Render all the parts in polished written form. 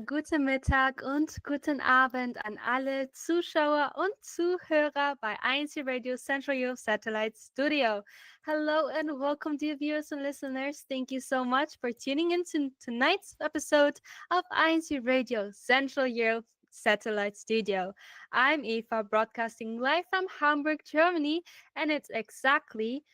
Guten Mittag und guten Abend an alle Zuschauer und Zuhörer bei INCRadio Central Europe Satellite Studio. Hello and welcome, dear viewers and listeners. Thank you so much for tuning in to tonight's episode of INCRadio Central Europe Satellite Studio. I'm Eva, broadcasting live from Hamburg, Germany, and it's exactly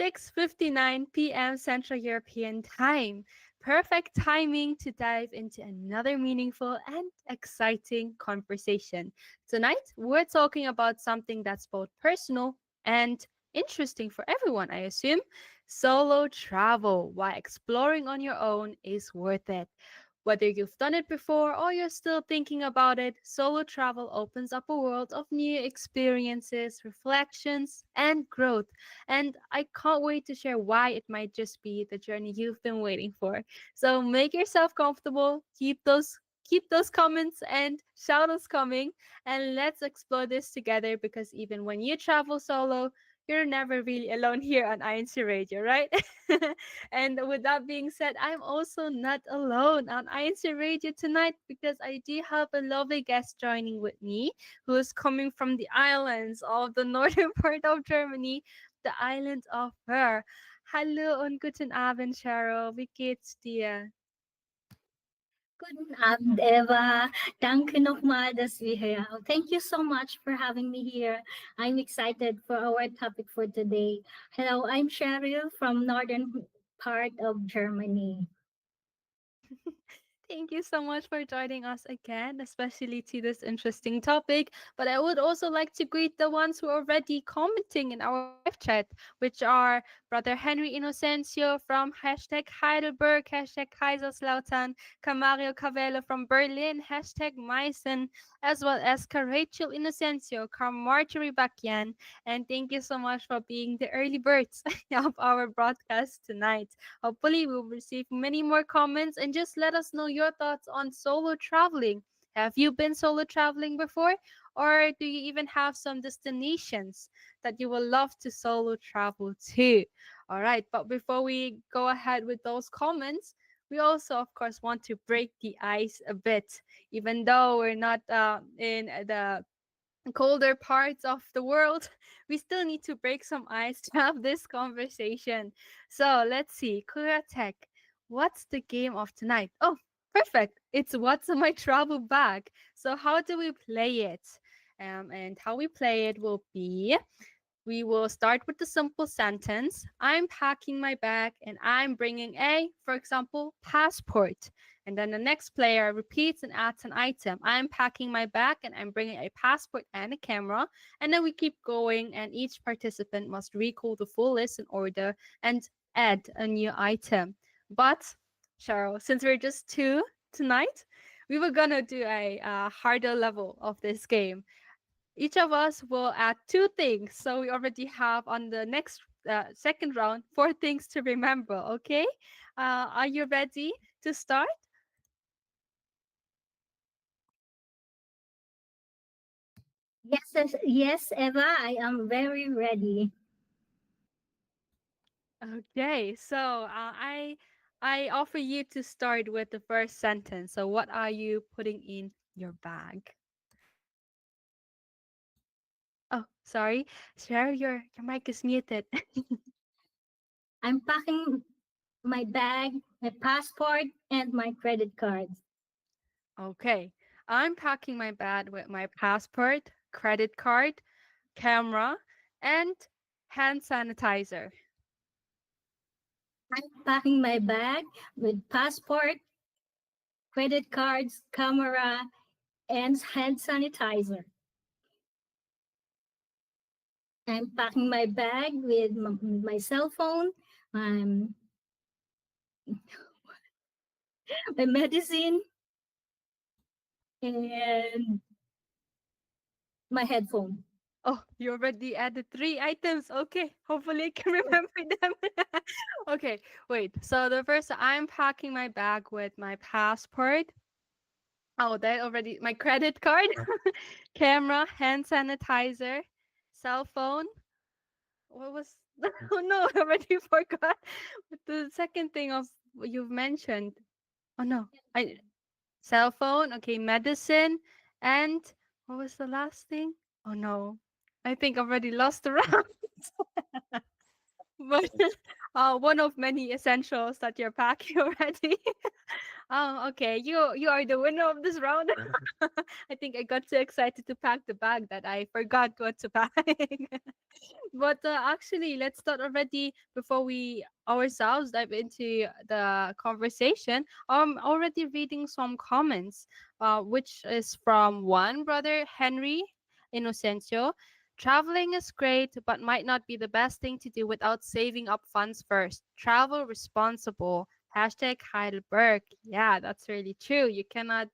6:59 p.m. Central European Time. Perfect timing to dive into another meaningful and exciting conversation. Tonight, we're talking about something that's both personal and interesting for everyone, I assume. Solo travel, why exploring on your own is worth it. Whether you've done it before or you're still thinking about it, solo travel opens up a world of new experiences, reflections, and growth. And I can't wait to share why it might just be the journey you've been waiting for. So make yourself comfortable, keep those comments and shout outs coming, and let's explore this together because even when you travel solo, you're never really alone here on INC Radio, right? And with that being said, I'm also not alone on INC Radio tonight because I do have a lovely guest joining with me who is coming from the islands of the northern part of Germany, the island of Her. Hallo und guten Abend, Cheryl. Wie geht's dir? Guten Abend, Eva. Danke nochmal, dass wir hier. Thank you so much for having me here. I'm excited for our topic for today. Hello, I'm Cheryl from northern part of Germany. Thank you so much for joining us again, especially to this interesting topic. But I would also like to greet the ones who are already commenting in our live chat, which are Brother Henry Inocencio from hashtag Heidelberg, hashtag Kaiserslautern, Camario Cavello from Berlin, hashtag Meissen, as well as Rachel Inocencio, Marjorie Bakian. And thank you so much for being the early birds of our broadcast tonight. Hopefully, we'll receive many more comments and just let us know your thoughts on solo traveling. Have you been solo traveling before? Or do you even have some destinations that you would love to solo travel to? All right, but before we go ahead with those comments, we also, of course, want to break the ice a bit. Even though we're not in the colder parts of the world, we still need to break some ice to have this conversation. So let's see, Tech, what's the game of tonight? Oh, perfect. It's what's in my travel bag. So how do we play it? And how we play it will be we will start with the simple sentence: I'm packing my bag and I'm bringing a, for example, passport. And then the next player repeats and adds an item. I'm packing my bag and I'm bringing a passport and a camera. And then we keep going, and each participant must recall the full list in order and add a new item. But, Cheryl, since we're just two tonight, we were gonna do a harder level of this game. Each of us will add two things. So we already have on the next second round four things to remember. Okay, are you ready to start? Yes, Eva, I am very ready. Okay, so I offer you to start with the first sentence. So what are you putting in your bag? Oh, sorry, Cheryl, your mic is muted. I'm packing my bag, my passport, and my credit cards. Okay, I'm packing my bag with my passport, credit card, camera, and hand sanitizer. I'm packing my bag with passport, credit cards, camera, and hand sanitizer. I'm packing my bag with my cell phone, um, my medicine, and my headphone. Oh, you already added three items. Okay, hopefully I can remember them. Okay, wait. So the first, I'm packing my bag with my passport. Oh, that already, my credit card, camera, hand sanitizer, cell phone. What was? Oh no, I already forgot. The second thing of what you've mentioned. Oh no, I cell phone, okay, medicine, and what was the last thing? Oh no, I think I already lost the round. But one of many essentials that you're packing already. Oh, okay. You are the winner of this round. I think I got too excited to pack the bag that I forgot what to pack. But actually, let's start already before we ourselves dive into the conversation. I'm already reading some comments, which is from one brother, Henry Inocencio. Traveling is great, but might not be the best thing to do without saving up funds first. Travel responsible. Hashtag Heidelberg. Yeah, that's really true. You cannot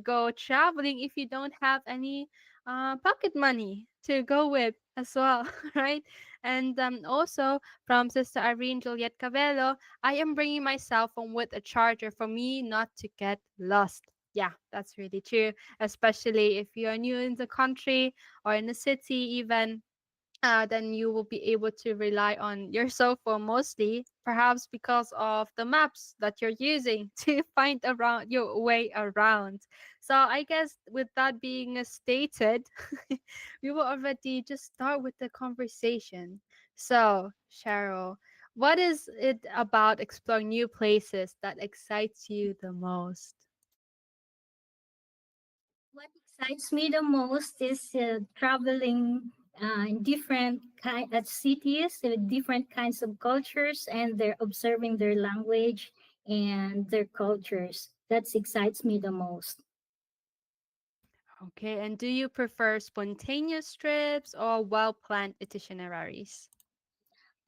go traveling if you don't have any pocket money to go with as well, right? And also from Sister Irene Juliet Cabello, I am bringing my cell phone with a charger for me not to get lost. Yeah, that's really true, especially if you're new in the country or in the city, even then you will be able to rely on your cell phone mostly, perhaps because of the maps that you're using to find around your way around. So I guess with that being stated, we will already just start with the conversation. So, Cheryl, what is it about exploring new places that excites you the most? What excites me the most is traveling in different cities with different kinds of cultures, and they're observing their language and their cultures. That excites me the most. Okay, and do you prefer spontaneous trips or well-planned itineraries?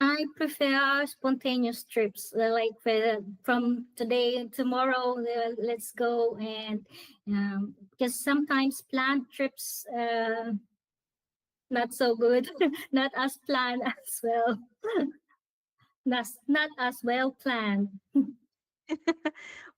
I prefer spontaneous trips, like from today tomorrow. Let's go, and because sometimes planned trips not so good, not as planned as well, not as well planned.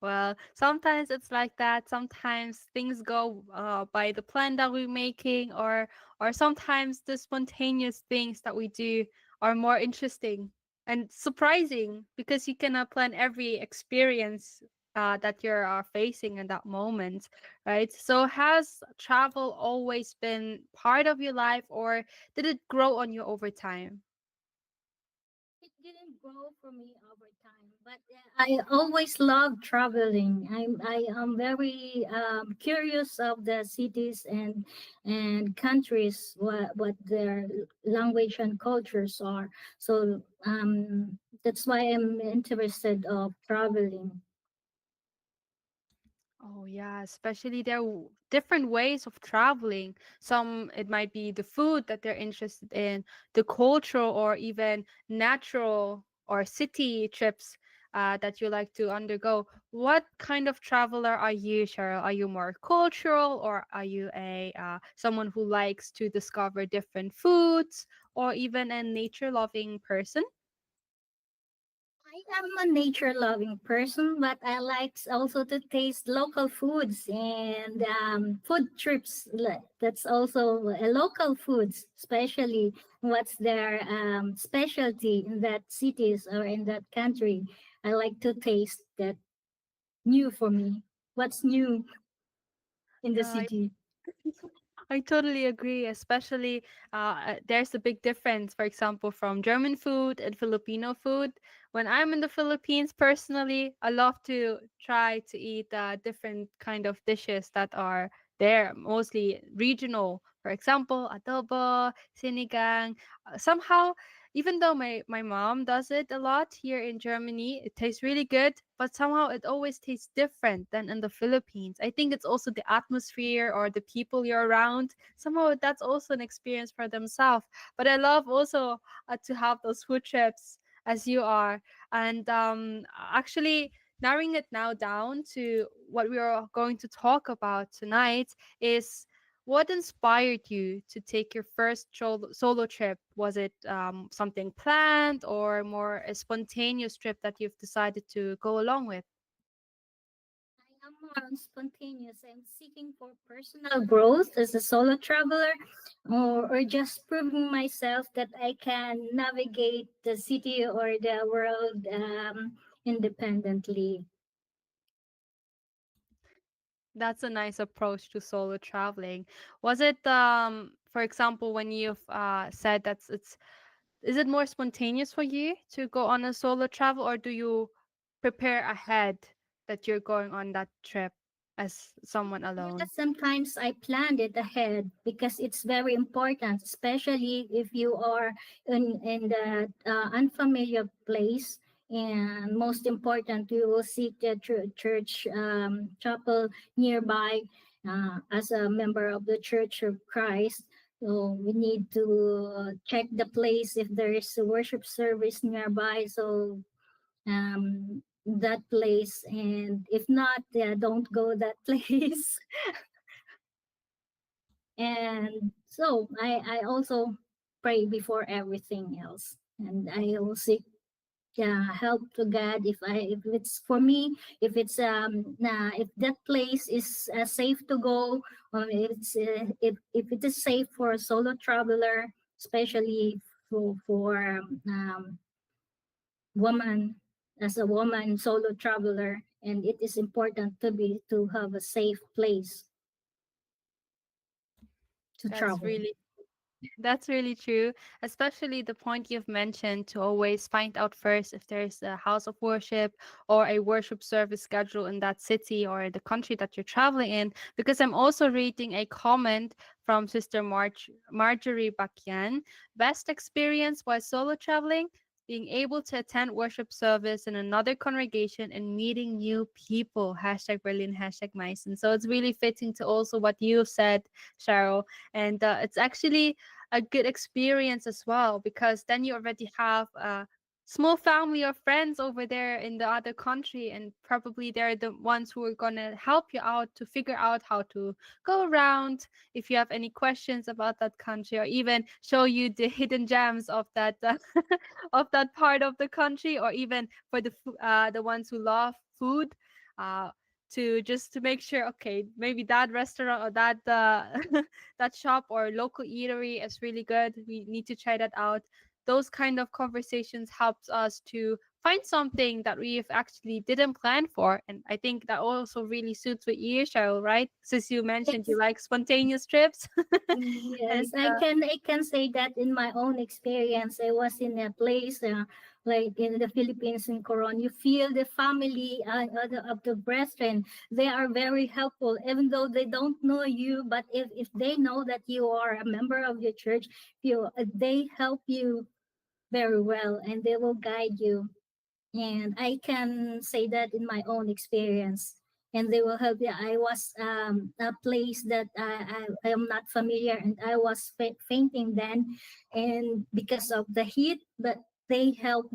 Well, sometimes it's like that. Sometimes things go by the plan that we're making, or sometimes the spontaneous things that we do are more interesting and surprising because you cannot plan every experience that you're facing in that moment, right? So, has travel always been part of your life, or did it grow on you over time? It didn't grow for me over time, but I always love traveling. I am very curious of the cities and countries, what their language and cultures are. So that's why I'm interested of traveling. Oh yeah, especially there are different ways of traveling. Some it might be the food that they're interested in, the cultural or even natural or city trips that you like to undergo. What kind of traveler are you, Cheryl? Are you more cultural, or are you a someone who likes to discover different foods, or even a nature-loving person? I am a nature loving person, but I like also to taste local foods and food trips. That's also local foods, especially what's their specialty in that cities or in that country. I like to taste that new for me. What's new in the Yeah, city? I totally agree, especially there's a big difference, for example, from German food and Filipino food. When I'm in the Philippines, personally, I love to try to eat different kind of dishes that are there, mostly regional. For example, adobo, sinigang. Somehow, even though my mom does it a lot here in Germany, it tastes really good, but somehow it always tastes different than in the Philippines. I think it's also the atmosphere or the people you're around. Somehow that's also an experience for themselves. But I love also to have those food trips as you are. And actually, narrowing it now down to what we are going to talk about tonight is what inspired you to take your first solo trip? Was it something planned or more a spontaneous trip that you've decided to go along with? I am more spontaneous. I'm seeking for personal growth as a solo traveler, or just proving myself that I can navigate the city or the world independently. That's a nice approach to solo traveling. Was it for example when you've said that it's is it more spontaneous for you to go on a solo travel, or do you prepare ahead that you're going on that trip as someone alone? Yes, sometimes I planned it ahead because it's very important, especially if you are in the unfamiliar place. And most important, you will seek the church chapel nearby as a member of the Church of Christ. So we need to check the place if there is a worship service nearby. So that place, and if not, yeah, don't go that place. And so I also pray before everything else, and I will seek help to God if it's for me, if it's if that place is safe to go, or if it is safe for a solo traveler, especially for woman, as a woman solo traveler, and it is important to have a safe place to That's travel. really That's really true, especially the point you've mentioned to always find out first if there's a house of worship or a worship service schedule in that city or the country that you're traveling in. Because I'm also reading a comment from Sister Marjorie Bakyan. Best experience while solo traveling? Being able to attend worship service in another congregation and meeting new people. Hashtag Berlin, hashtag Meissen. So it's really fitting to also what you said, Cheryl. And it's actually a good experience as well, because then you already have a small family of friends over there in the other country, and probably they're the ones who are going to help you out to figure out how to go around if you have any questions about that country, or even show you the hidden gems of that of that part of the country, or even for the ones who love food, uh, to just to make sure, okay, maybe that restaurant or that that shop or local eatery is really good, we need to try that out. Those kind of conversations helps us to find something that we have actually didn't plan for, and I think that also really suits with you, Cheryl, right? Since you mentioned you Yes. like spontaneous trips. And Yes, I can say that in my own experience. I was in a place like in the Philippines in Coron. You feel the family of the brethren. They are very helpful, even though they don't know you. But if they know that you are a member of your church, they help you very well, and they will guide you. And I can say that in my own experience. And they will help you. I was a place that I am not familiar, and I was fainting then, and because of the heat. But they help.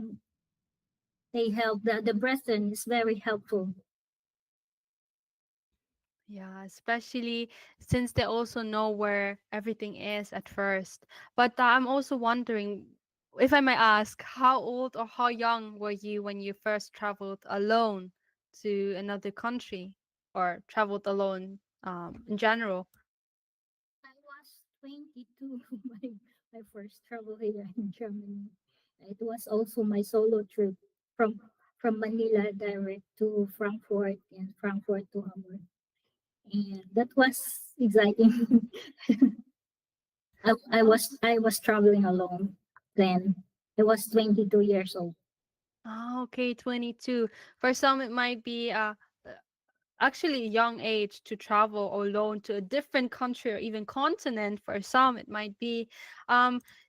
They help. The brethren is very helpful. yeah, especially since they also know where everything is at first. But I'm also wondering, if I may ask, how old or how young were you when you first traveled alone to another country, or traveled alone in general? I was 22 my first travel here in Germany. It was also my solo trip from from Manila direct to Frankfurt, and Frankfurt to Hamburg. And that was exciting. I was traveling alone then. I was 22 years old. Oh, okay, 22. For some, it might be actually a young age to travel alone to a different country or even continent. For some it might be.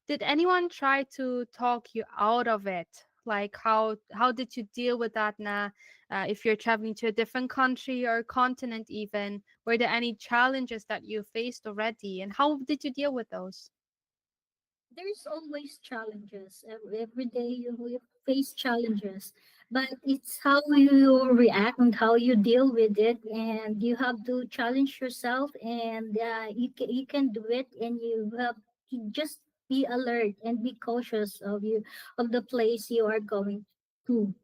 Did anyone try to talk you out of it, like how did you deal with that now, if you're traveling to a different country or continent? Even were there any challenges that you faced already, and how did you deal with those? There's always challenges. Every day you face challenges, but it's how you react and how you deal with it, and you have to challenge yourself, and you can do it, and you have to just be alert and be cautious of the place you are going to.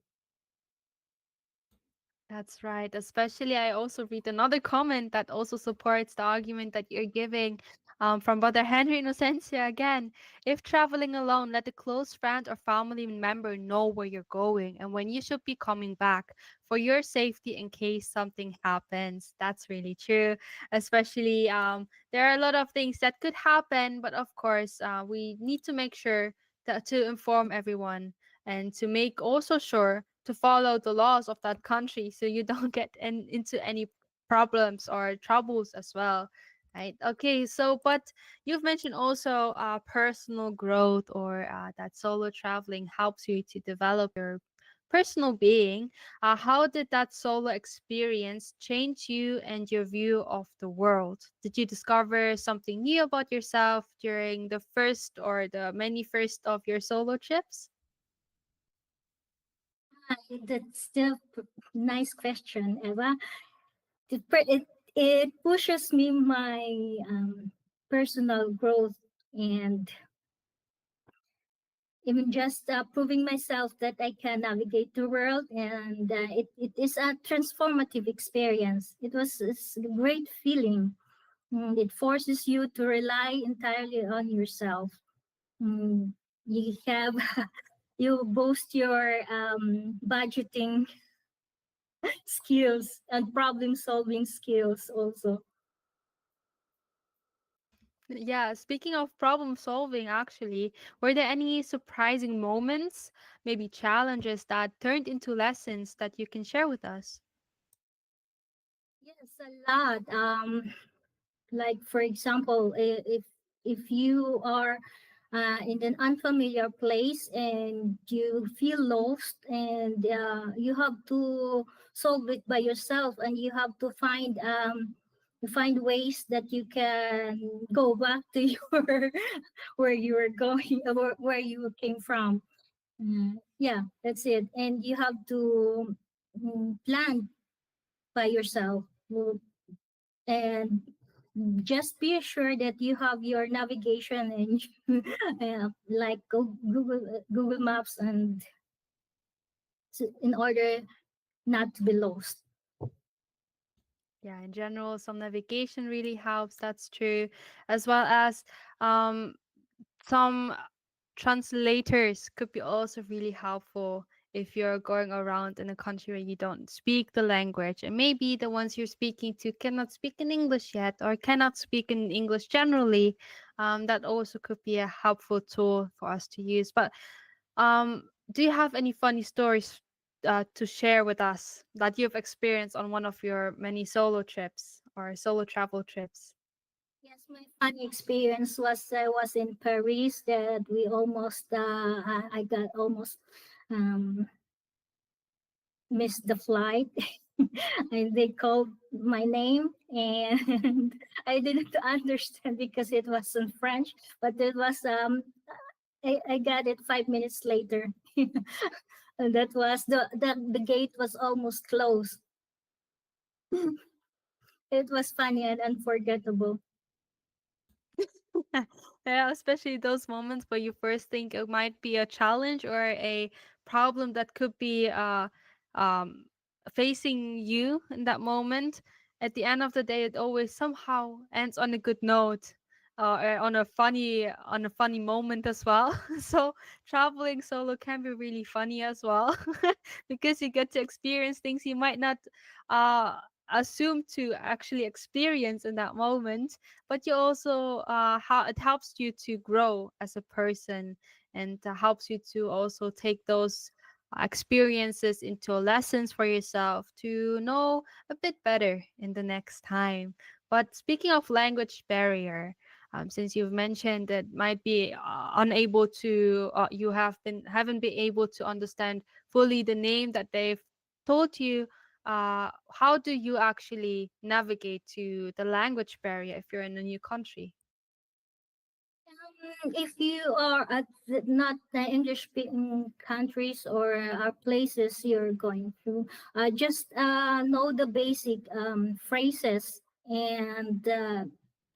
That's right. Especially, I also read another comment that also supports the argument that you're giving. From Brother Henry Innocencia again. If traveling alone, let a close friend or family member know where you're going and when you should be coming back for your safety in case something happens. That's really true. Especially, there are a lot of things that could happen, but of course, we need to make sure that to inform everyone and to make also sure to follow the laws of that country so you don't get into any problems or troubles as well. Right. Okay. So, but you've mentioned also personal growth or that solo traveling helps you to develop your personal being. How did that solo experience change you and your view of the world? Did you discover something new about yourself during the first or the many first of your solo trips? That's still nice question, Eva. It pushes me my personal growth, and even just proving myself that I can navigate the world, and it is a transformative experience. It's a great feeling. It forces you to rely entirely on yourself. Mm, you have you boast your budgeting skills and problem solving skills also. Yeah, speaking of problem solving, actually, were there any surprising moments, maybe challenges that turned into lessons that you can share with us? Yes, a lot. Like for example, if you are in an unfamiliar place and you feel lost, and you have to solve it by yourself, and you have to find ways that you can go back to your where you were going, or where you came from. Yeah, that's it. And you have to plan by yourself. And just be assured that you have your navigation and like Google Maps, and in order not to be lost. Yeah, in general, some navigation really helps. That's true, as well as um, some translators could be also really helpful if you're going around in a country where you don't speak the language, and maybe the ones you're speaking to cannot speak in English yet or cannot speak in English generally. That also could be a helpful tool for us to use. But do you have any funny stories to share with us that you've experienced on one of your many solo trips or solo travel trips? Yes, my funny experience was I was in Paris, that we almost I got almost um, missed the flight. And they called my name, and I didn't understand because it was in French, but it was I got it 5 minutes later. And that was the gate was almost closed. It was funny and unforgettable. Yeah, especially those moments where you first think it might be a challenge or a problem that could be um, facing you in that moment. At the end of the day, it always somehow ends on a good note, or on a funny moment as well. So traveling solo can be really funny as well, because you get to experience things you might not uh, assume to actually experience in that moment, but you also how it helps you to grow as a person, and helps you to also take those experiences into lessons for yourself to know a bit better in the next time. But speaking of language barrier, since you've mentioned that might be unable to you haven't been able to understand fully the name that they've told you, how do you actually navigate to the language barrier if you're in a new country? If you are at not the English speaking countries or places you're going to, just know the basic phrases, and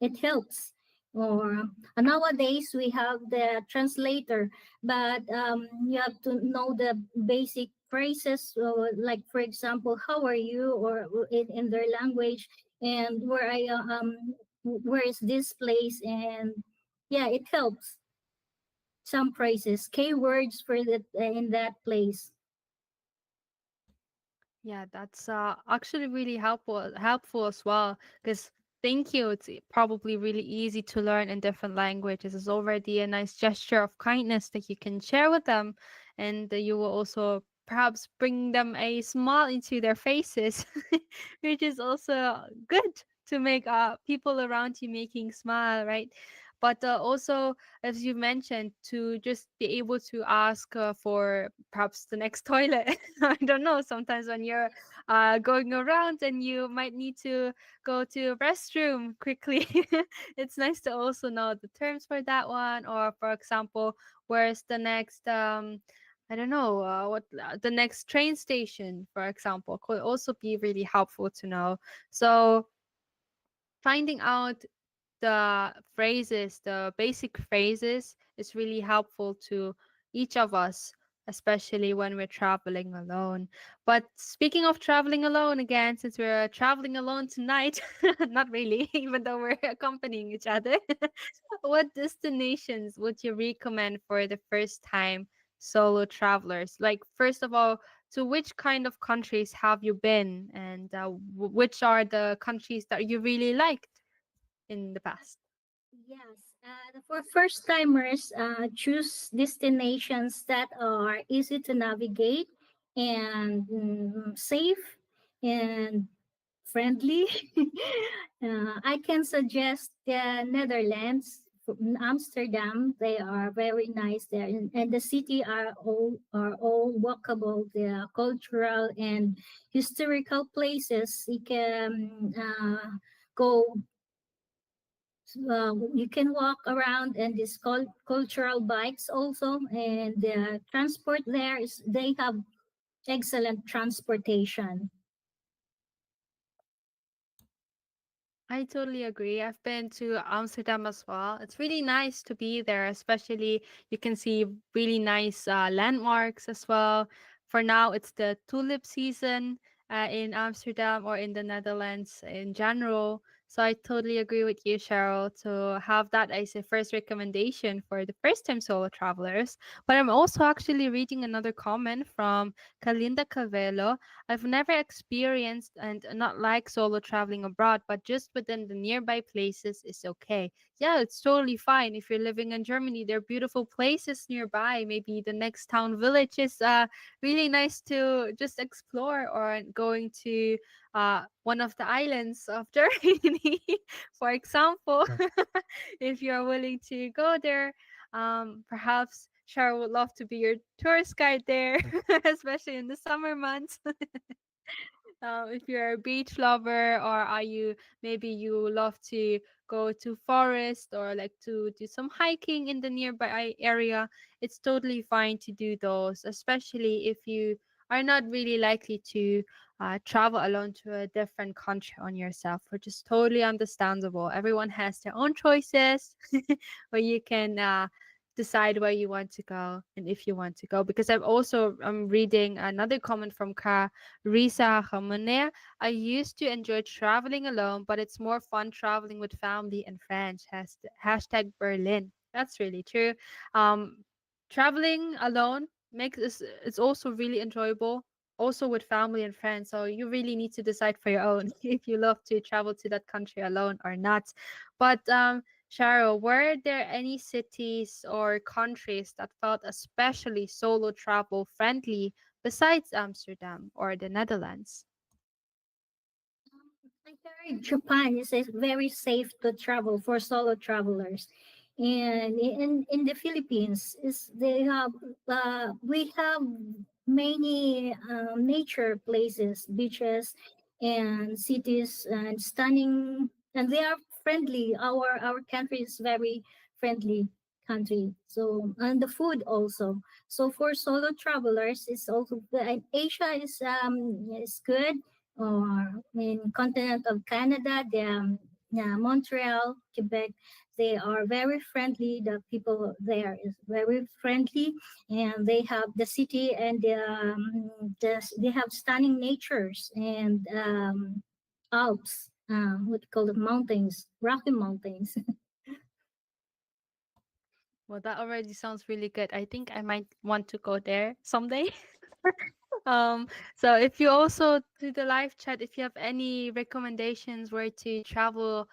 it helps. Or nowadays we have the translator, but you have to know the basic phrases. Like for example, how are you, or in their language, and where is this place, and yeah, it helps. Some phrases, keywords for that in that place. Yeah, that's actually really helpful as well. Because thank you, it's probably really easy to learn in different languages. It's already a nice gesture of kindness that you can share with them, and you will also perhaps bring them a smile into their faces, which is also good to make people around you making smile, right? But also, as you mentioned, to just be able to ask for perhaps the next toilet. I don't know. Sometimes when you're going around and you might need to go to a restroom quickly, it's nice to also know the terms for that one. Or, for example, where's the next I don't know what the next train station, for example, could also be really helpful to know. So finding out the phrases, the basic phrases, is really helpful to each of us, especially when we're traveling alone. But speaking of traveling alone, again, since we're traveling alone tonight, not really, even though we're accompanying each other, what destinations would you recommend for the first time solo travelers? Like, first of all, to which kind of countries have you been, and which are the countries that you really liked in the past? Yes, for first timers, choose destinations that are easy to navigate and safe and friendly. I can suggest the Netherlands, Amsterdam. They are very nice there, and the city are all walkable. The cultural and historical places you can go. You can walk around, and these cultural bikes also, and the transport there is they have excellent transportation. I totally agree. I've been to Amsterdam as well. It's really nice to be there, especially you can see really nice landmarks as well. For now, it's the tulip season in Amsterdam or in the Netherlands in general. So I totally agree with you, Cheryl, to have that as a first recommendation for the first time solo travelers. But I'm also actually reading another comment from Kalinda Cavelo. I've never experienced and not like solo traveling abroad, but just within the nearby places is okay. Yeah, it's totally fine. If you're living in Germany, there are beautiful places nearby. Maybe the next town village is really nice to just explore, or going to one of the islands of Germany, for example. If you're willing to go there, perhaps Cheryl would love to be your tourist guide there, especially in the summer months. If you're a beach lover, or are you maybe you love to go to forest or like to do some hiking in the nearby area, it's totally fine to do those, especially if you are not really likely to travel alone to a different country on yourself, which is totally understandable. Everyone has their own choices where you can decide where you want to go and if you want to go. Because I've also reading another comment from Risa Ramonet. I used to enjoy traveling alone, but it's more fun traveling with family and friends. Hashtag Berlin. That's really true. Um, Traveling alone makes this, it's also really enjoyable. Also with family and friends. So you really need to decide for your own if you love to travel to that country alone or not. But Cheryl, were there any cities or countries that felt especially solo travel friendly besides Amsterdam or the Netherlands? I heard Japan is very safe to travel for solo travelers, and in the Philippines is they have we have many nature places, beaches, and cities, and stunning, and they are friendly. Our country is very friendly country. So, and the food also. So for solo travelers, it's also and Asia is good, or in continent of Canada, yeah, Montreal, Quebec, they are very friendly. The people there is very friendly, and they have the city, and they have stunning natures and Alps. what you call it, mountains, rocky mountains. Well, that already sounds really good. I think I might want to go there someday. Um, so if you also do the live chat, if you have any recommendations where to travel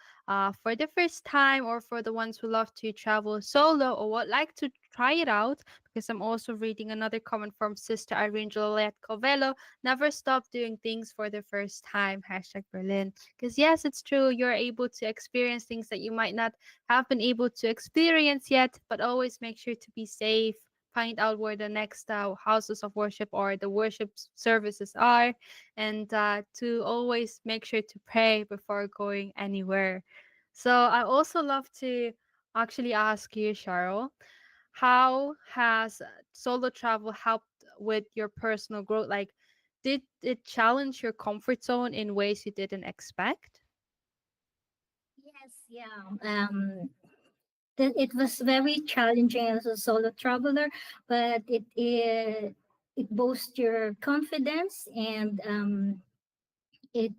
for the first time, or for the ones who love to travel solo or would like to try it out, because I'm also reading another comment from Sister Irene Juliet Covello, never stop doing things for the first time, hashtag Berlin. Because yes, it's true, you're able to experience things that you might not have been able to experience yet, but always make sure to be safe, find out where the next houses of worship or the worship services are, and to always make sure to pray before going anywhere. So I also love to actually ask you, Cheryl, how has solo travel helped with your personal growth? Like, did it challenge your comfort zone in ways you didn't expect? Yes, yeah. It was very challenging as a solo traveler, but it boosts your confidence, and it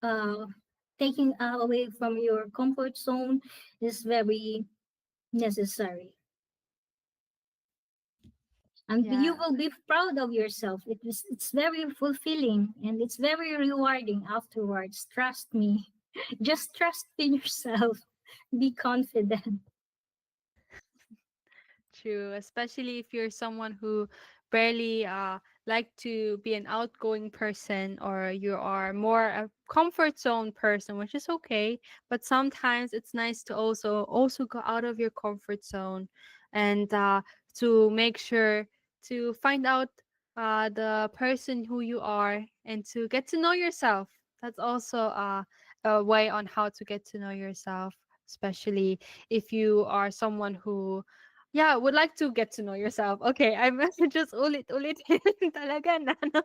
uh, taking away from your comfort zone is very necessary, and you Yeah. will be proud of yourself. It's very fulfilling and it's very rewarding afterwards. Trust me. Just trust in yourself. Be confident. True, especially if you're someone who barely like to be an outgoing person, or you are more a comfort zone person, which is okay, but sometimes it's nice to also go out of your comfort zone, and to make sure to find out the person who you are, and to get to know yourself. That's also a way on how to get to know yourself, especially if you are someone who, yeah, would like to get to know yourself. Okay, I'm just ulit talaga na, no?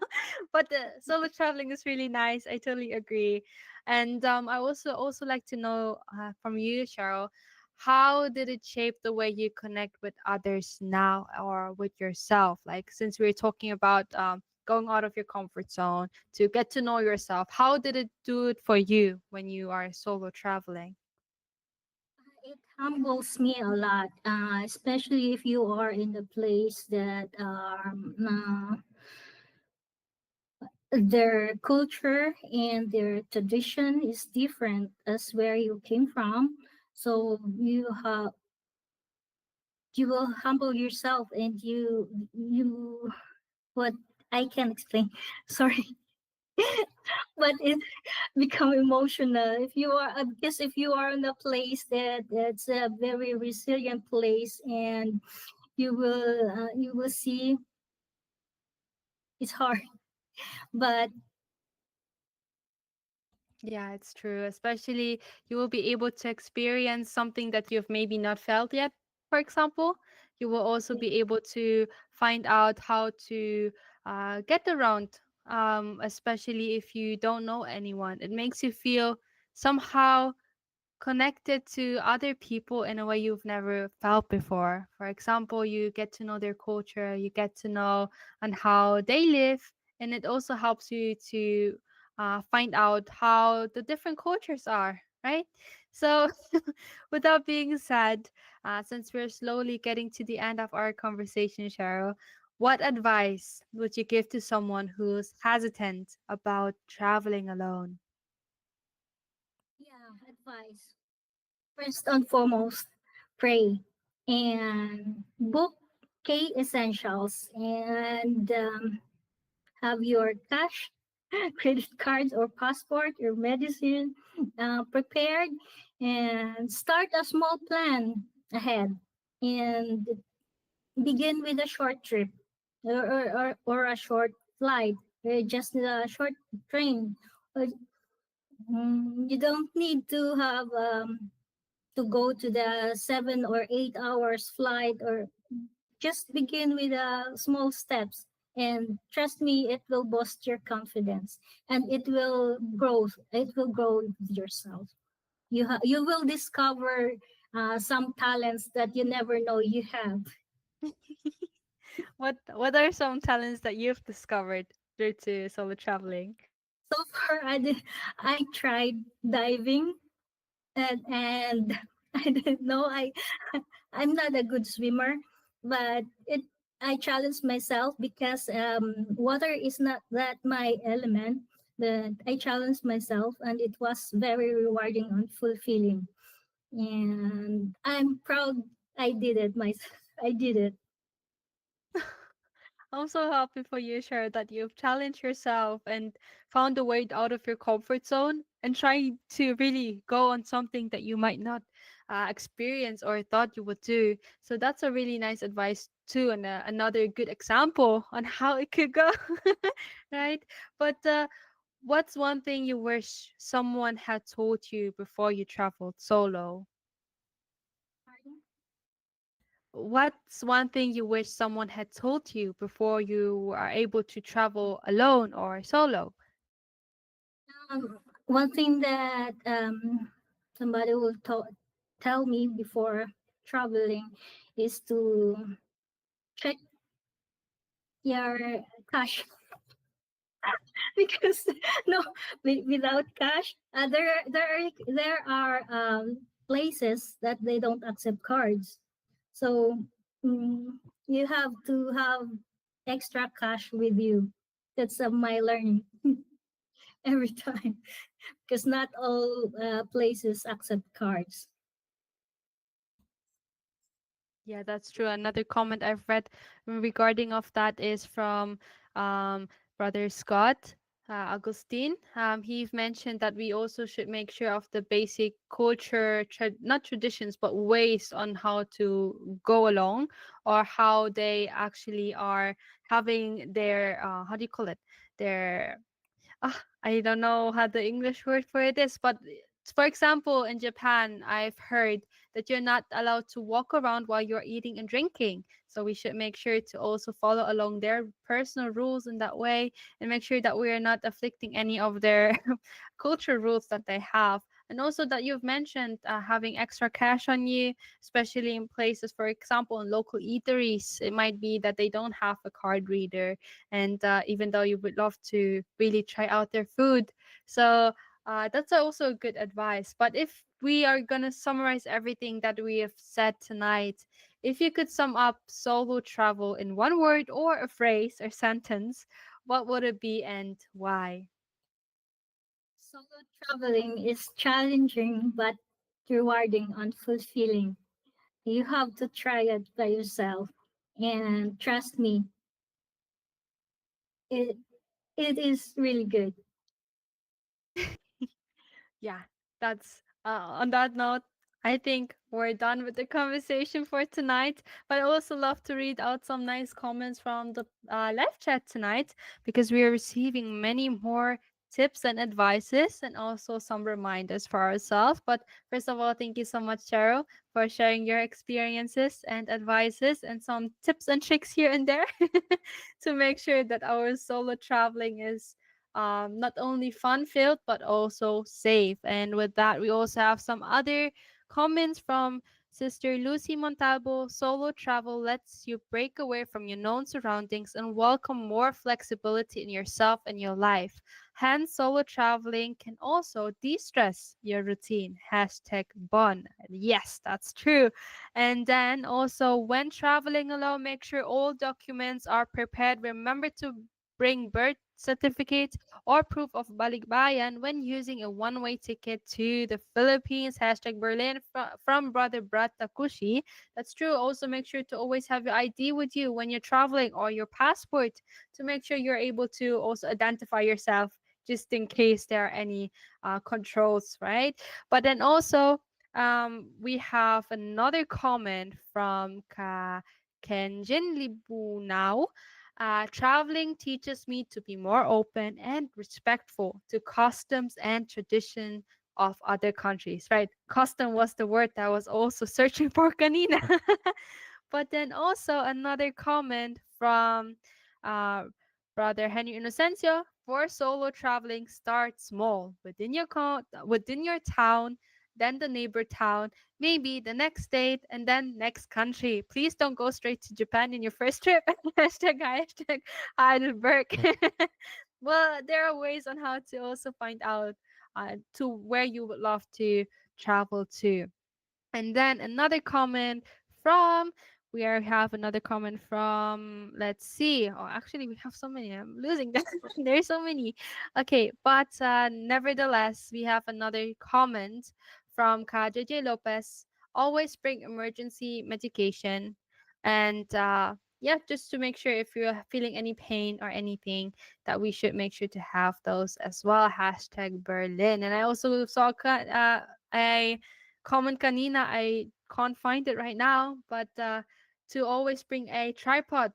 But solo traveling is really nice. I totally agree. And I also like to know from you, Cheryl, how did it shape the way you connect with others now, or with yourself? Like, since we're talking about going out of your comfort zone to get to know yourself, how did it do it for you when you are solo traveling? It humbles me a lot, especially if you are in the place that their culture and their tradition is different as where you came from. So you will humble yourself, and you what I can explain. Sorry, but it become emotional if you are because if you are in a place that's a very resilient place, and you will see it's hard, but Yeah, it's true. Especially you will be able to experience something that you've maybe not felt yet. For example, you will also be able to find out how to get around, especially if you don't know anyone. It makes you feel somehow connected to other people in a way you've never felt before. For example, you get to know their culture, you get to know on how they live, and it also helps you to find out how the different cultures are, right? So, without being sad, since we're slowly getting to the end of our conversation, Cheryl, what advice would you give to someone who's hesitant about traveling alone? yeah, advice. First and foremost, pray and book key essentials, and have your cash, credit cards or passport, your medicine prepared, and start a small plan ahead, and begin with a short trip, or a short flight, or just a short train. Or, you don't need to have to go to the 7 or 8 hours flight, or just begin with small steps, and trust me, it will boost your confidence, and it will grow with yourself. You will discover some talents that you never know you have. What are some talents that you've discovered due to solo traveling? So far, I tried diving, and I didn't know I'm not a good swimmer, but it I challenged myself because water is not that my element. But I challenged myself, and it was very rewarding and fulfilling. And I'm proud I did it myself. I did it. I'm so happy for you, Cher, that you've challenged yourself and found a way out of your comfort zone and trying to really go on something that you might not experience or thought you would do. So that's a really nice advice too, and another good example on how it could go, right? But what's one thing you wish someone had told you before you traveled solo? What's one thing you wish someone had told you before you are able to travel alone or solo? One thing that somebody will tell me before traveling is to check your cash because no, without cash, there are places that they don't accept cards. So mm, you have to have extra cash with you. That's my learning every time because not all places accept cards. Yeah, that's true. Another comment I've read regarding of that is from um, Brother Scott Augustine. He mentioned that we also should make sure of the basic culture, not traditions, but ways on how to go along or how they actually are having their, how do you call it? Their I don't know how the English word for it is, but for example, in Japan, I've heard that you're not allowed to walk around while you're eating and drinking. So we should make sure to also follow along their personal rules in that way and make sure that we are not afflicting any of their culture rules that they have. And also that you've mentioned having extra cash on you, especially in places, for example, in local eateries, it might be that they don't have a card reader and even though you would love to really try out their food. So that's also good advice. But if we are gonna summarize everything that we have said tonight, if you could sum up solo travel in one word or a phrase or sentence, what would it be and why? Solo traveling is challenging but rewarding and fulfilling. You have to try it by yourself, and trust me, it it is really good. Yeah, that's on that note, I think we're done with the conversation for tonight. But I also love to read out some nice comments from the live chat tonight because we are receiving many more tips and advices and also some reminders for ourselves. But first of all, thank you so much, Cheryl, for sharing your experiences and advices and some tips and tricks here and there to make sure that our solo traveling is not only fun filled but also safe. And with that, we also have some other comments from Sister Lucy Montalvo. Solo travel lets you break away from your known surroundings and welcome more flexibility in yourself and your life. Hence, solo traveling can also de stress your routine. Hashtag bun. Yes, that's true. And then also, when traveling alone, make sure all documents are prepared. Remember to bring birth certificate or proof of balikbayan when using a one-way ticket to the Philippines. Hashtag Berlin from Brother Brat Takushi. That's true. Also, make sure to always have your ID with you when you're traveling or your passport to make sure you're able to also identify yourself just in case there are any controls, right? But then also, we have another comment from Kenjin Libu now. Traveling teaches me to be more open and respectful to customs and tradition of other countries, right? Custom was the word that I was also searching for kanina. But then also another comment from uh, Brother Henry Inocencio. For solo traveling, start small within your town, then the neighbor town, maybe the next state, and then next country. Please don't go straight to Japan in your first trip. Hashtag Heidelberg. Well, there are ways on how to also find out to where you would love to travel to. And then another comment from have another comment from, let's see. Oh, actually, we have so many. I'm losing them. There's so many. Okay, but nevertheless, we have another comment from Ka JJ Lopez. Always bring emergency medication, and yeah, just to make sure if you're feeling any pain or anything, that we should make sure to have those as well. Hashtag Berlin. And I also saw a comment kanina. I can't find it right now, but to always bring a tripod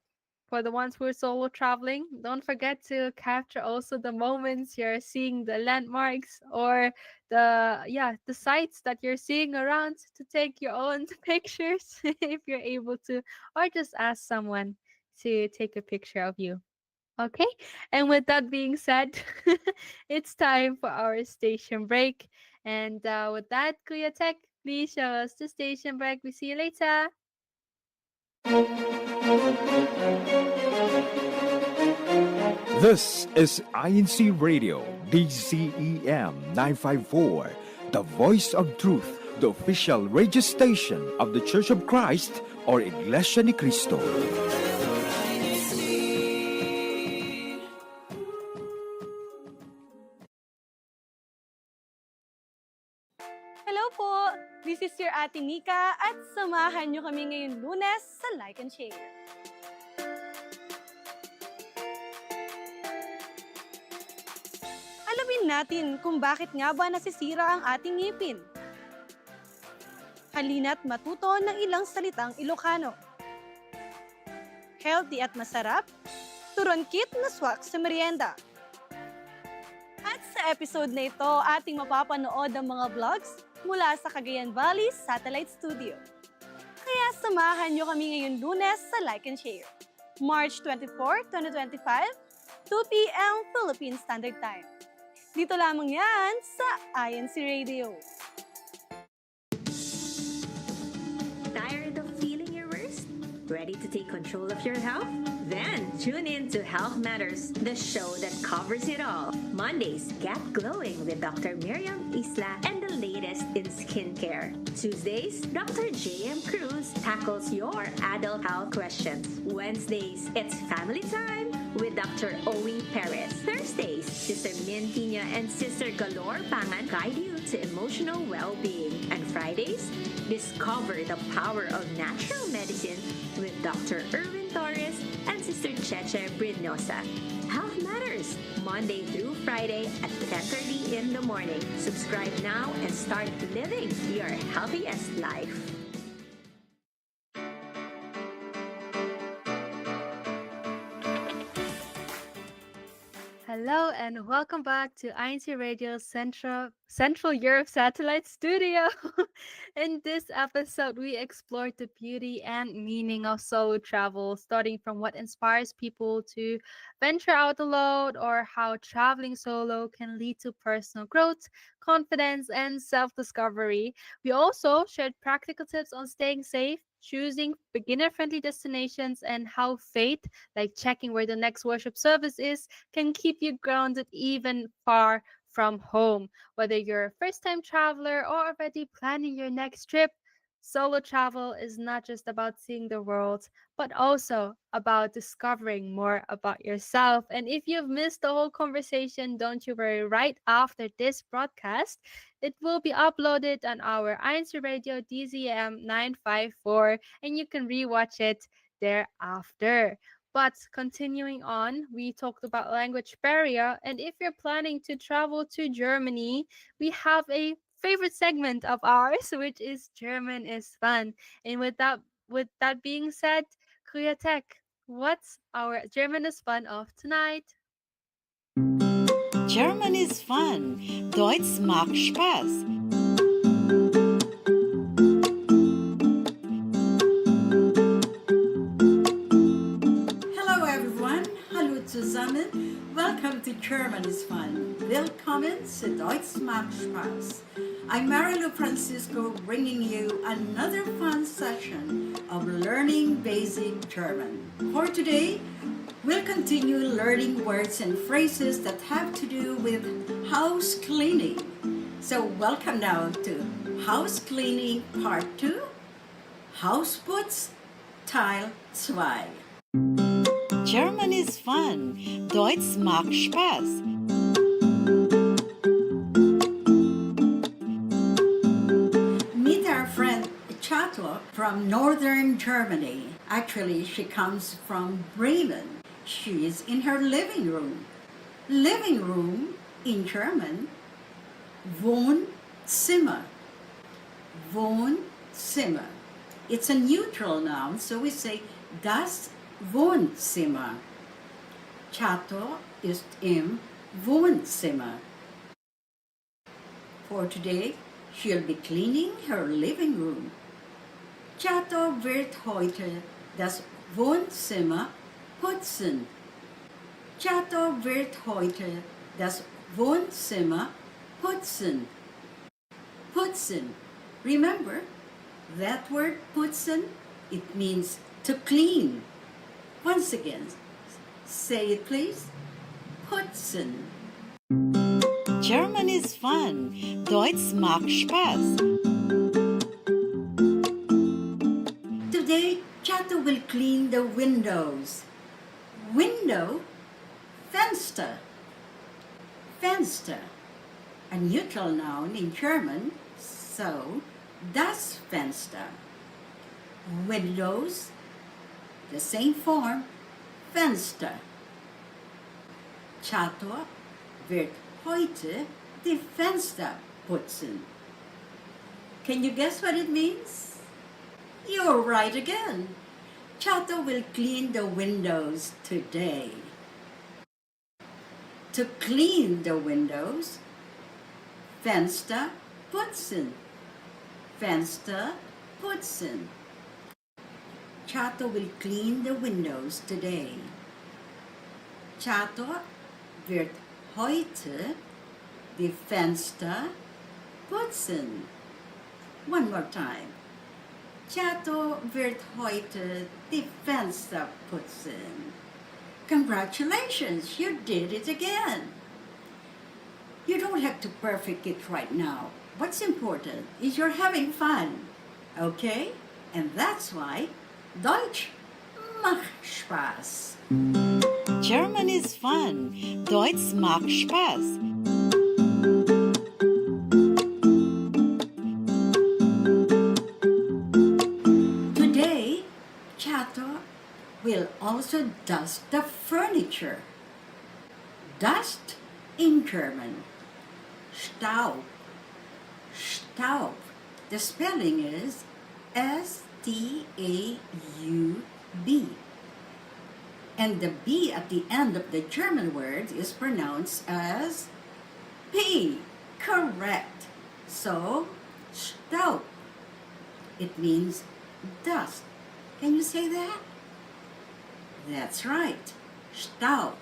for the ones who are solo traveling. Don't forget to capture also the moments you're seeing, the landmarks or the sights that you're seeing around, to take your own pictures if you're able to, or just ask someone to take a picture of you. Okay, and with that being said, it's time for our station break. And with that, Kuya Tech, please show us the station break. We see you later. This is INCRadio, DZEM 954, the voice of truth, the official radio station of the Church of Christ or Iglesia ni Cristo. Hello po! This is your Ate Nika at samahan nyo kami ngayong Lunes sa Like and Share. Alamin natin kung bakit nga ba nasisira ang ating ngipin. Halina't matuto ng ilang salitang Ilocano. Healthy at masarap, turangkit na swak sa merienda. At sa episode na ito, ating mapapanood ang mga vlogs mula sa Cagayan Valley Satellite Studio. Kaya samahan nyo kami ngayong Lunes sa Like and Share. March 24, 2025, 2 p.m. Philippine Standard Time. Dito lamang yan sa INCRadio. Tired of feeling your worst? Ready to take control of your health? Then tune in to Health Matters, the show that covers it all. Mondays, get glowing with Dr. Miriam Isla and the latest in skincare. Tuesdays, Dr. J.M. Cruz tackles your adult health questions. Wednesdays, it's family time with Dr. Owie Perez. Thursdays, Sister Min Pina and Sister Galore Pangan guide you to emotional well-being. And Fridays, discover the power of natural medicine with Dr. Erwin Torres and Sister Cheche Brinosa. Health Matters, Monday through Friday at 10:30 in the morning. Subscribe now and start living your healthiest life. Hello and welcome back to INC Radio Central Europe Satellite Studio. In this episode, we explored the beauty and meaning of solo travel, starting from what inspires people to venture out alone, or how traveling solo can lead to personal growth, confidence, and self-discovery. We also shared practical tips on staying safe, choosing beginner-friendly destinations, and how faith, like checking where the next worship service is, can keep you grounded even far from home. Whether you're a first time traveler or already planning your next trip, solo travel is not just about seeing the world, but also about discovering more about yourself. And if you've missed the whole conversation, don't you worry, right after this broadcast, it will be uploaded on our INC Radio DZM 954, and you can rewatch it thereafter. But continuing on, we talked about language barrier, and if you're planning to travel to Germany, we have a favorite segment of ours, which is German is fun. And with that being said, Kuya Tech, what's our German is fun of tonight? German is fun. Deutsch macht Spaß. Hallo everyone, hallo zusammen. Welcome to German is Fun. Willkommen zu Deutsch macht Spaß. I'm Marilu Francisco bringing you another fun session of learning basic German. For today, We'll continue learning words and phrases that have to do with house cleaning. So welcome now to House Cleaning Part 2, Hausputz Teil 2. German is fun. Deutsch macht Spaß. Meet our friend Chato from northern Germany. Actually, she comes from Bremen. She is in her living room. Living room in German, Wohnzimmer. Wohnzimmer. It's a neutral noun, so we say das Wohnzimmer. Chato ist im Wohnzimmer. For today, she'll be cleaning her living room. Chato wird heute das Wohnzimmer putzen. Chato wird heute das Wohnzimmer putzen. Putzen. Remember, that word putzen, it means to clean. Once again, say it please. Putzen. German is fun. Deutsch macht Spaß. Today, Chato will clean the windows. Window, Fenster. Fenster, a neutral noun in German, so das Fenster. Windows, the same form, Fenster. Chato wird heute die Fenster putzen. Can you guess what it means? You're right again. Chato will clean the windows today. To clean the windows, Fenster putzen. Fenster putzen. Chato will clean the windows today. Chato wird heute die Fenster putzen. One more time. Chato wird heute die Fenster putzen. Congratulations, you did it again. You don't have to perfect it right now. What's important is you're having fun, okay? And that's why Deutsch macht Spaß. German is fun. Deutsch macht Spaß. Today, Chato will also dust the furniture. Dust in German. Staub. Staub. The spelling is S-T-A-U-B. And the B at the end of the German word is pronounced as P. Correct. So, Staub. It means dust. Can you say that? That's right. Staub.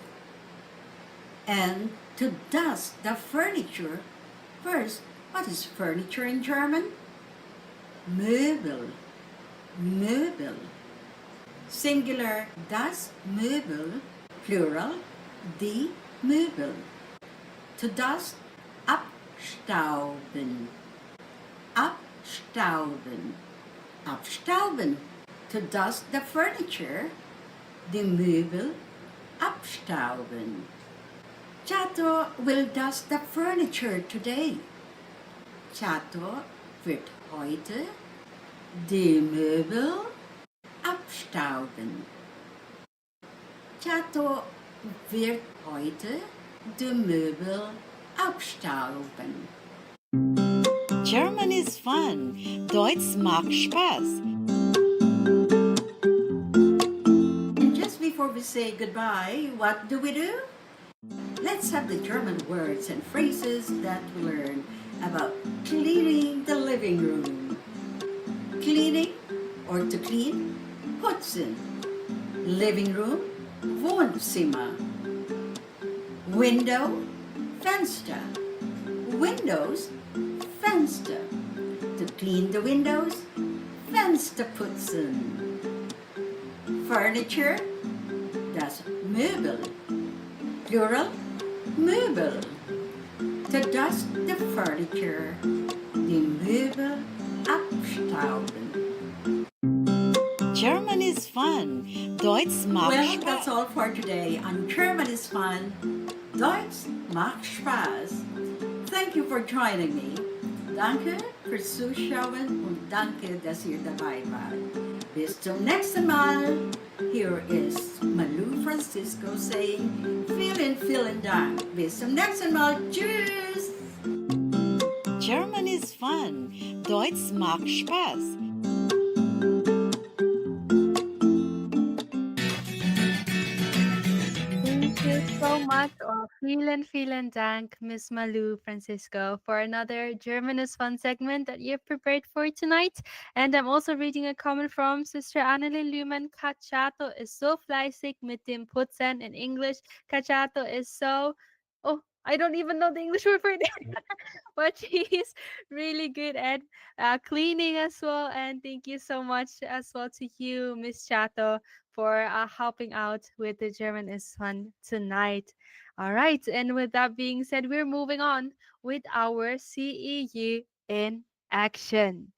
And to dust the furniture, first, what is furniture in German? Möbel. Möbel. Singular, das Möbel. Plural, die Möbel. To dust, abstauben. Abstauben. Abstauben. To dust the furniture, die Möbel abstauben. Chato will dust the furniture today. Chato wird heute die Möbel abstauben. Chato wird heute die Möbel abstauben. German is fun. Deutsch macht Spaß. And just before we say goodbye, what do? Let's have the German words and phrases that we learn about cleaning the living room. Cleaning, or to clean, putzen. Living room, Wohnzimmer. Window, Fenster. Windows, Fenster. To clean the windows, Fenster putzen. Furniture, das Möbel. Plural, Möbel. Das the Furniture, die Möbel abstauben. German is fun. Deutsch macht Well, Spaß. that's all for today on German is Fun. Deutsch macht Spaß. Thank you for joining me. Danke fürs Zuschauen und danke, dass ihr dabei wart. Bis zum nächsten Mal. Here is Malu Francisco saying, vielen Dank. Bis zum nächsten Mal. Tschüss. German is fun. Deutsch macht Spaß. Thank you so much, or vielen Dank, Miss Malu Francisco, for another German is Fun segment that you've prepared for tonight. And I'm also reading a comment from Sister Annalyn Luman. Cachato is so fleißig mit dem Putzen in English. Cachato is so, oh, I don't even know the English word for it, but she's really good at cleaning as well. And thank you so much as well to you, Miss Chato, for helping out with the German is Fun tonight. All right, and with that being said, we're moving on with our CEU in action.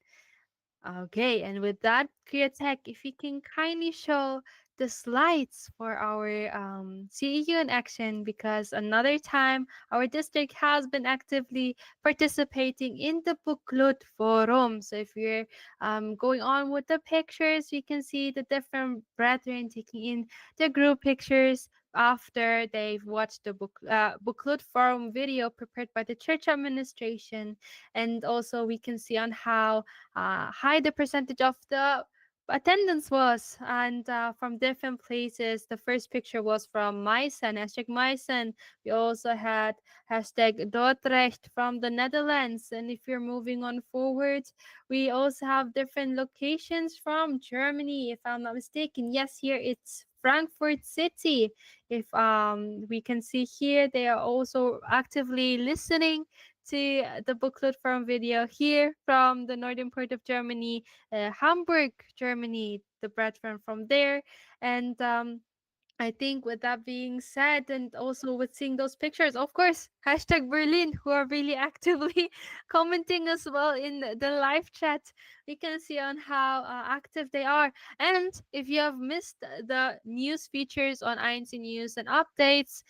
Okay, and with that, Kriatek, if you can kindly show the slides for our CEU in action, because another time our district has been actively participating in the Buklod Forum. So if you're going on with the pictures, you can see the different brethren taking in the group pictures after they've watched the Buklod Forum video prepared by the church administration. And also we can see on how high the percentage of the attendance was, and from different places. The first picture was from Meissen, hashtag Meissen. We also had hashtag Dordrecht from the Netherlands. And if you're moving on forward, we also have different locations from Germany, if I'm not mistaken. Yes, here it's Frankfurt City. If we can see here, they are also actively listening to the booklet from video here from the northern part of Germany, Hamburg, Germany, the brethren from there. And I think with that being said, and also with seeing those pictures, of course, hashtag Berlin, who are really actively commenting as well in the live chat. We can see on how active they are. And if you have missed the news features on INC News and updates,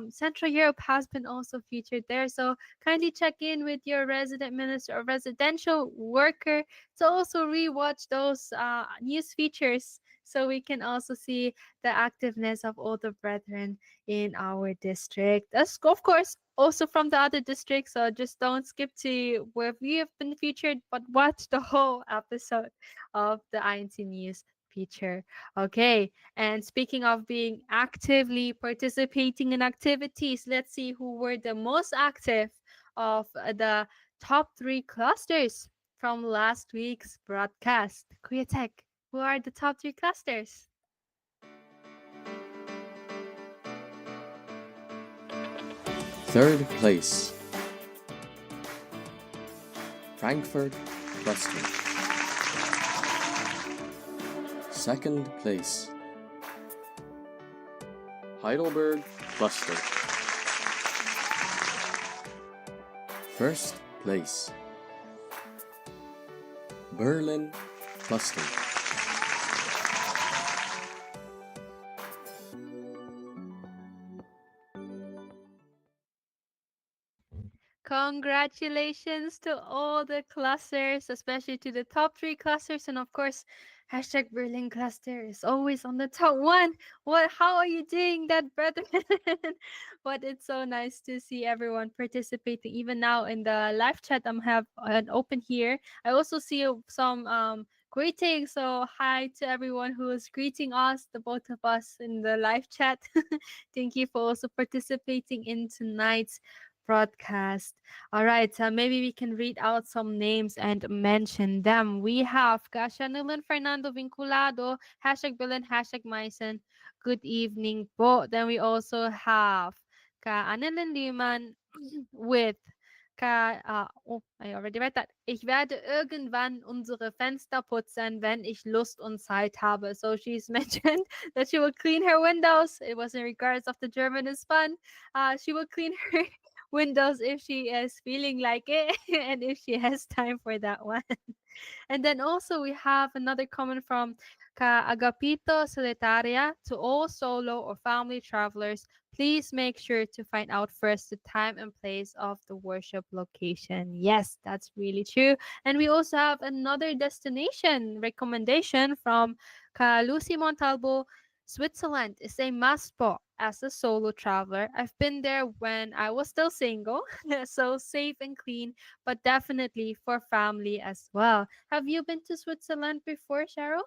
Central Europe has been also featured there. So kindly check in with your resident minister or residential worker to also rewatch those news features, so we can also see the activeness of all the brethren in our district. As of course, also from the other districts. So just don't skip to where we have been featured, but watch the whole episode of the INC News feature. Okay, and speaking of being actively participating in activities, let's see who were the most active of the top three clusters from last week's broadcast. Kuya Tech, who are the top three clusters? Third place, Frankfurt Cluster. Second place, Heidelberg Cluster. First place, Berlin Cluster. Congratulations to all the clusters, especially to the top three clusters. And of course, hashtag Berlin cluster is always on the top one. What? How are you doing that, brethren? But it's so nice to see everyone participating. Even now in the live chat, I'm have an open here. I also see some greetings. So hi to everyone who is greeting us, the both of us in the live chat. Thank you for also participating in tonight's broadcast. All right, so maybe we can read out some names and mention them. We have Kashanulan Fernando Vinculado, hashtag Berlin, hashtag Meissen. Good evening po. Then we also have Ka Annalyn Liman with oh, I already read that. Ich werde irgendwann unsere Fenster putzen, wenn ich Lust und Zeit habe. So she's mentioned that she will clean her windows. It was in regards of the German is fun. She will clean her windows if she is feeling like it and if she has time for that one. And then also we have another comment from Ka Agapito Solitaria to all solo or family travelers. Please make sure to find out first the time and place of the worship location. Yes, that's really true. And we also have another destination recommendation from Ka Lucy Montalvo. Switzerland is a must spot as a solo traveler. I've been there when I was still single, so safe and clean, but definitely for family as well. Have you been to Switzerland before, Cheryl?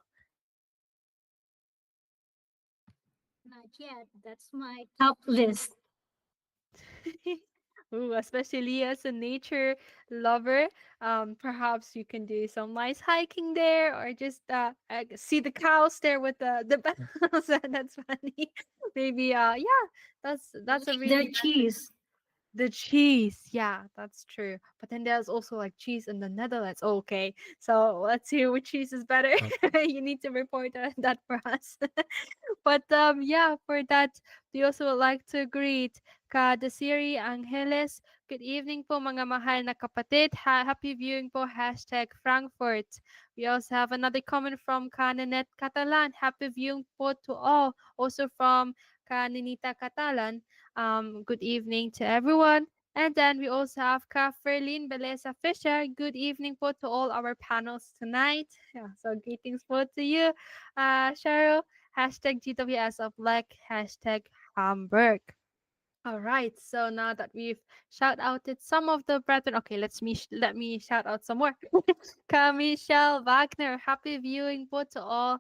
Not yet. That's my top list. Ooh, especially as a nature lover, perhaps you can do some nice hiking there, or just see the cows there with the bells. That's funny. Maybe yeah, I that's a like their really cheese. the cheese, yeah, that's true. But then there's also like cheese in the Netherlands. Okay, so let's see which cheese is better. You need to report that for us. But yeah, for that, we also would like to greet Ka Desiri Angeles. Good evening po mga mahal na kapatid. Happy viewing po, hashtag Frankfurt. We also have another comment from Ka Nanette Catalan. Happy viewing po to all. Also from Ka Ninita Catalan. Good evening to everyone. And then we also have Ka Ferlin Beleza Fisher. Good evening po to all our panels tonight. Yeah, so greetings po to you, Cheryl. Hashtag GWS of Black, hashtag Hamburg. All right, so now that we've shout outed some of the brethren, okay, let me shout out some more. Michelle Wagner, happy viewing po to all.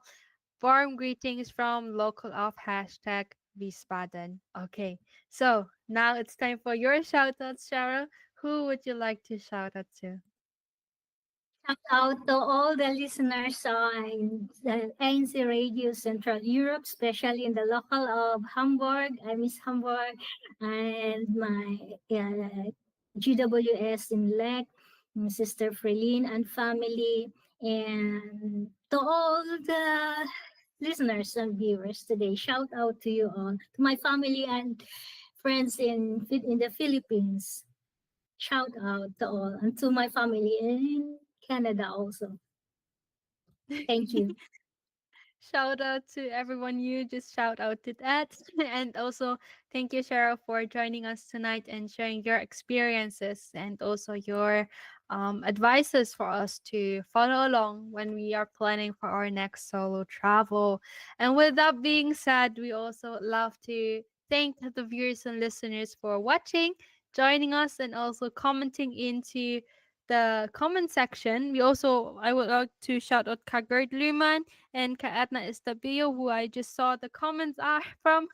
Warm greetings from local of hashtag Wiesbaden. Okay, so now it's time for your shout outs, Cheryl. Who would you like to shout out to? Shout out to all the listeners on the INCRadio Central Europe, especially in the local of Hamburg. I miss Hamburg. And my GWS in Lek, my sister Freline and family. And to all the listeners and viewers today, shout out to you all. To my family and friends in the Philippines. Shout out to all and to my family in Canada also. Thank you. Shout out to everyone you just shout out to that. And also, thank you, Cheryl, for joining us tonight and sharing your experiences and also your advices for us to follow along when we are planning for our next solo travel. And with that being said, we also love to thank the viewers and listeners for watching, joining us, and also commenting into the comment section. I would like to shout out Kagert Luman and Kaatna Estabio, who I just saw the comments are from.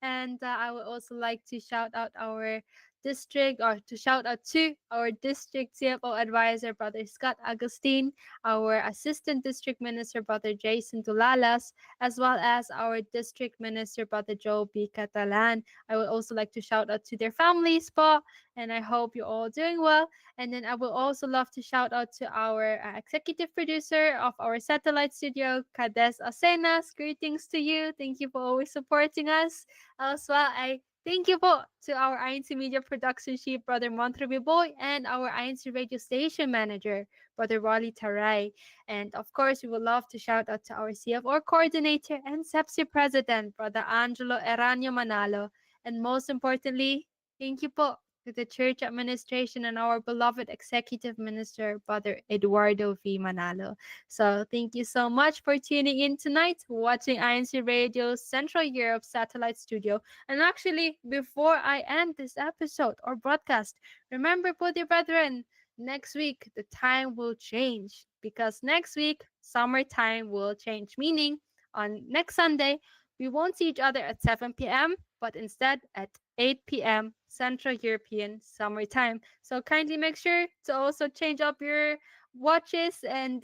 And I would also like to shout out our district, or to shout out to our district CFO advisor, Brother Scott Agustin, our assistant district minister, Brother Jason Dulalas, as well as our district minister, Brother Joe B. Catalan. I would also like to shout out to their families, po, and I hope you're all doing well. And then I would also love to shout out to our executive producer of our satellite studio, Kades Asenas. Greetings to you. Thank you for always supporting us. As well, I thank you po to our INC Media Production Chief, Brother Montreby Boy, and our INC Radio Station Manager, Brother Wally Taray. And of course, we would love to shout out to our CFO Coordinator and CEBSI President, Brother Angelo Eranio Manalo. And most importantly, thank you po to the church administration and our beloved executive minister, Brother Eduardo V. Manalo. So thank you so much for tuning in tonight, watching INC Radio Central Europe Satellite Studio. And actually, before I end this episode or broadcast, remember, po, dear brethren, next week the time will change, because next week summertime will change, meaning on next Sunday we won't see each other at 7 p.m., but instead at 8 p.m. Central European Summer Time. So kindly make sure to also change up your watches, and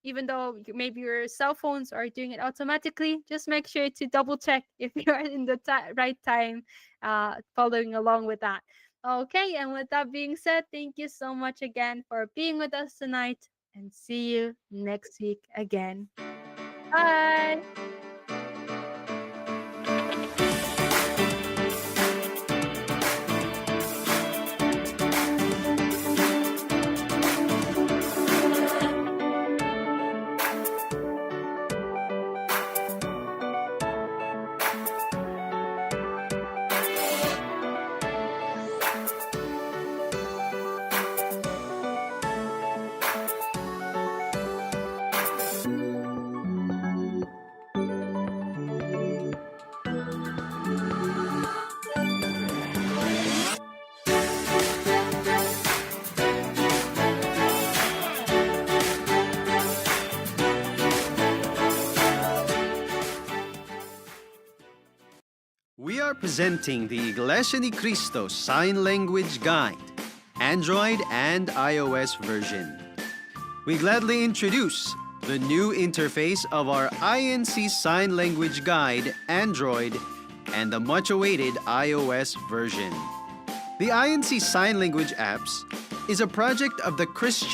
even though maybe your cell phones are doing it automatically, just make sure to double check if you're in the right time, following along with that. Okay, and with that being said, thank you so much again for being with us tonight, and see you next week again. Bye. We are presenting the Iglesia ni Cristo Sign Language Guide, Android and iOS version. We gladly introduce the new interface of our INC Sign Language Guide, Android, and the much-awaited iOS version. The INC Sign Language apps is a project of the Christian